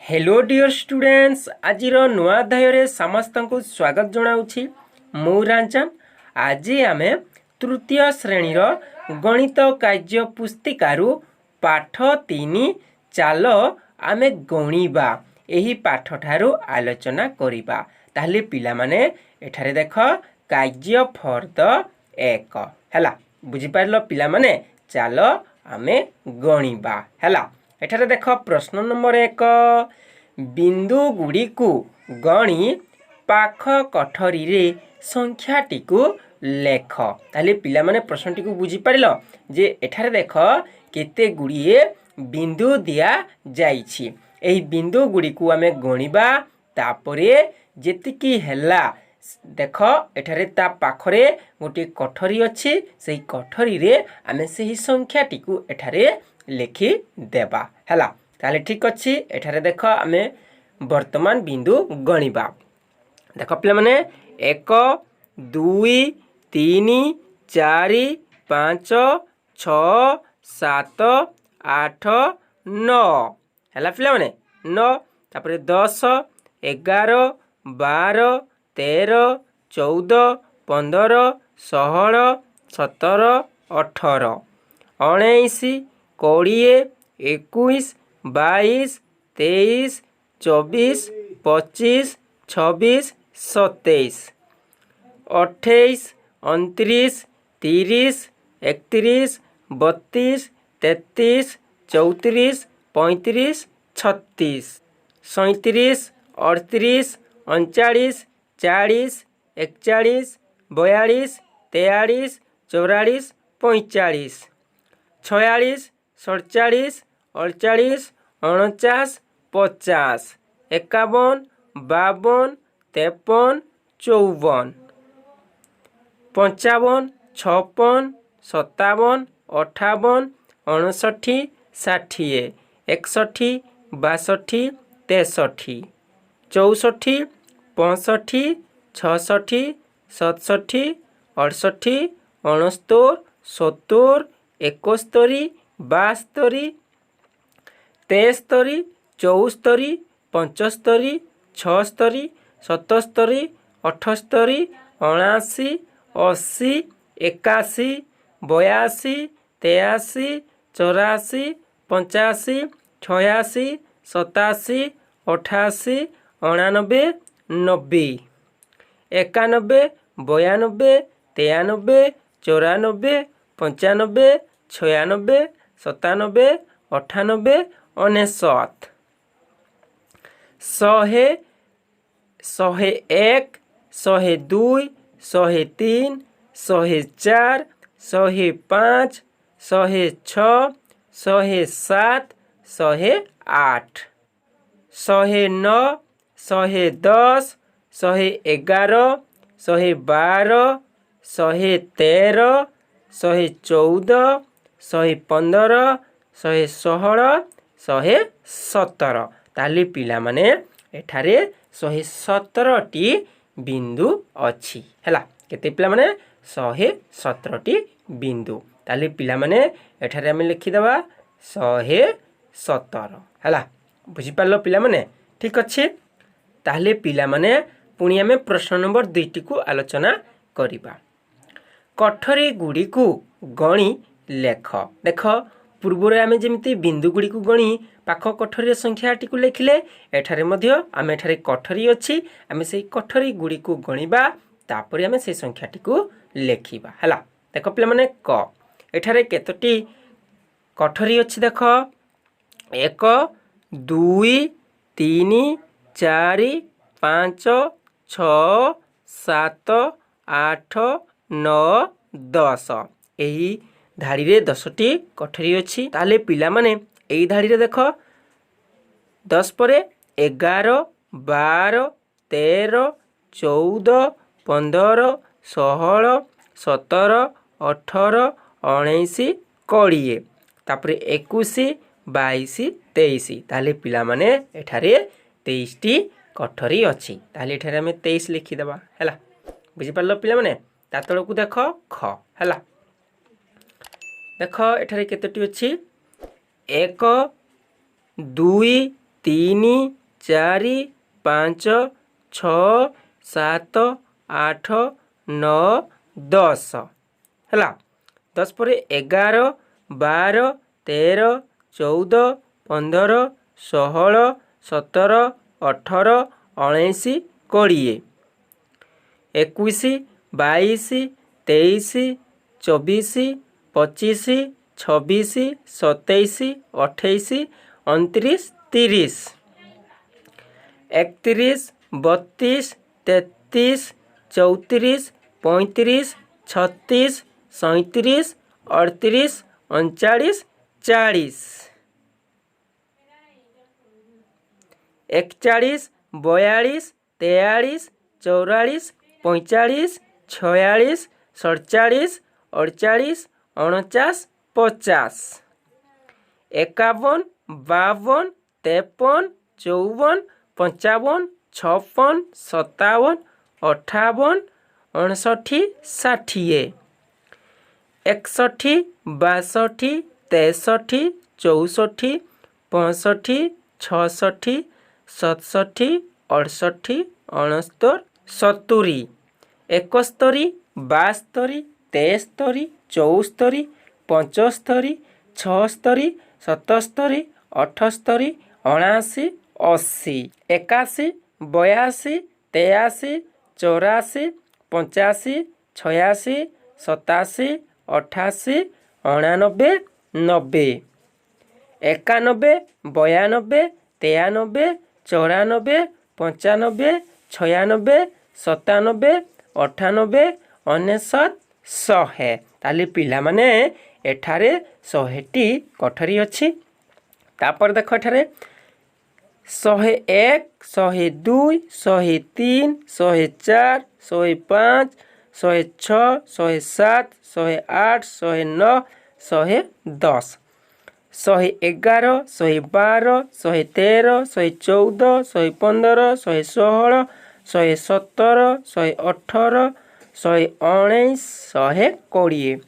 Hello dear students आज नुआ अध्याय समस्त को स्वागत जनाऊँगी मु रंजन। आज आम तृतीय श्रेणीर गणित कार्य पुस्तिकारु पाठ 3 चाल आम गणिबा यही पाठ ठारू आलोचना करिबा। ताहले पिला माने एठारे देख कार्य फर्द एक हैला बुझी पारलो पिला माने चाल आमे गणिबा हैला। एठारे देख प्रश्न नंबर 1 बिंदु गुड़ी को गणी पाख कठरी रे संख्याटी को लेख। ताले पिला माने प्रश्नटी को बुझी पारिलो जे एठारे देख केते गुड़िए बिंदु दिया जाइछि। एही बिंदु गुड़ी को आमे गणिबा तापरे जेतिकी हेला देख एठारे ता पाखरे गोटे कठरी अछि सेही कठरी रे आमे सेही संख्याटी को एठारे लिखि देबा हैला। ताले ठीक अछि एठारे देख आमे वर्तमान बिंदु गणिबा। देख पिला माने 1 2 3 4 5 6 7 8 9 हैला पिला माने 9 तापरे 10 11 12 13 14 15 16 17 18 19 20 21 22 23 24 25 26 27 28 29 30 31 32 33 34 35 36 37 38 39 40 41 42 43 44 45 46 47 48 49 50 51 52 53 54 55 56 57 58 59 60 61 62 63 64 65 66 67 68 69 70 71 72 73 74 75 76 77 78 79 80 81 82 83 84 85 86 87 88 89 90 91 92 93 94 95 96 97 98 99 100 101 102 103 104 105 106 107 108 109 110 111 112 113 114 115 116 117 ताली पिला माने एठारे 117 टी बिंदु अछि हैला। केते पिला माने 117 टी बिंदु ताली पिला माने एठारे हम लिखि देबा 117 हैला। बुझि पारलो पिला माने ठीक अछि। ताले पिला माने पुणी आमे प्रश्न नंबर 2 टी को आलोचना करिबा। कठरी गुड़ी को गणी लेख। देख पूर्व आमे जेमिति बिंदु गुड़ी को गणी पाख कठरी संख्याटी को लिखिले एठारे मध्य आमे एठारे कठरी अछि आमे सेही कठरी गुड़ी को गणिबा तापरे आमे सेही संख्याटी को लेखिबा हैला। देख पिला माने क एठारे केतोटी कठरी अछि देख 1 2 3 4 5 6 7 8 9 10 एही धाड़ी रे 10 टी कठरी अछि। ताले पिला माने एही धाड़ी रे देख 10 परे 11 12 13 14 15 16 17 18 19 20 तापरे 21 22 23 ताले पिला माने एठारे 23 टी कठरी अछि। ताले एठारे हमें 23 लिखि देबा हैला। बुझि पारलो पिला माने ता तळकु देख ख हैला। देख एठारे केतोटी अछि 1 2 3 4 5 6 7 8 9 10 ହେଲା। 10 ପରେ 11 12 13 14 15 16 17 18 19 20 21 22 23 24 25 26 27 28 29 30 31 32 33 34 35 36 37 38 39 40 41 42 43 44 45 46 47 48 49 50 51 52 53 54 55 56 57 58 59 60 61 62 63 64 65 66 67 68 69 70 71 72 73 74 75 76 77 78 79 80 81 82 83 84 85 86 87 88 89 90 91 92 93 94 95 96 97 98 99 100 ତାହେଲେ ପିଲାମାନେ ଏଠାରେ 100ଟି କୋଠରୀ ଅଛି। ତାପରେ ଦେଖ ଏଠାରେ 101 102 103 104 105 106 107 108 109 110 111 112 113 114 115 116 117 118 119 120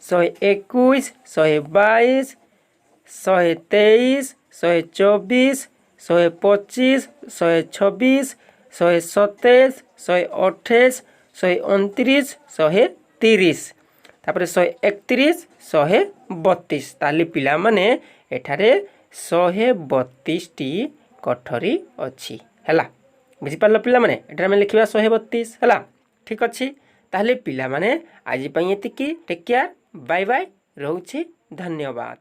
121 122 123 124 125 126 127 128 129 130 ତାପରେ 131 132 ତାହେଲେ ପିଲାମାନେ ଏଠାରେ 132ଟି କୋଠରୀ ଅଛି ହେଲା। ବୁଝିପାରିଲ ପିଲାମାନେ, ଏଠାରେ ଆମେ ଲେଖିବା 132 ହେଲା। ଠିକ୍ ଅଛି, ତାହେଲେ ପିଲାମାନେ ଆଜି ପାଇଁ ଏତିକି। ଟେକ୍ କେୟାର, ବାଏ ବାଏ, ରହୁଛି, ଧନ୍ୟବାଦ।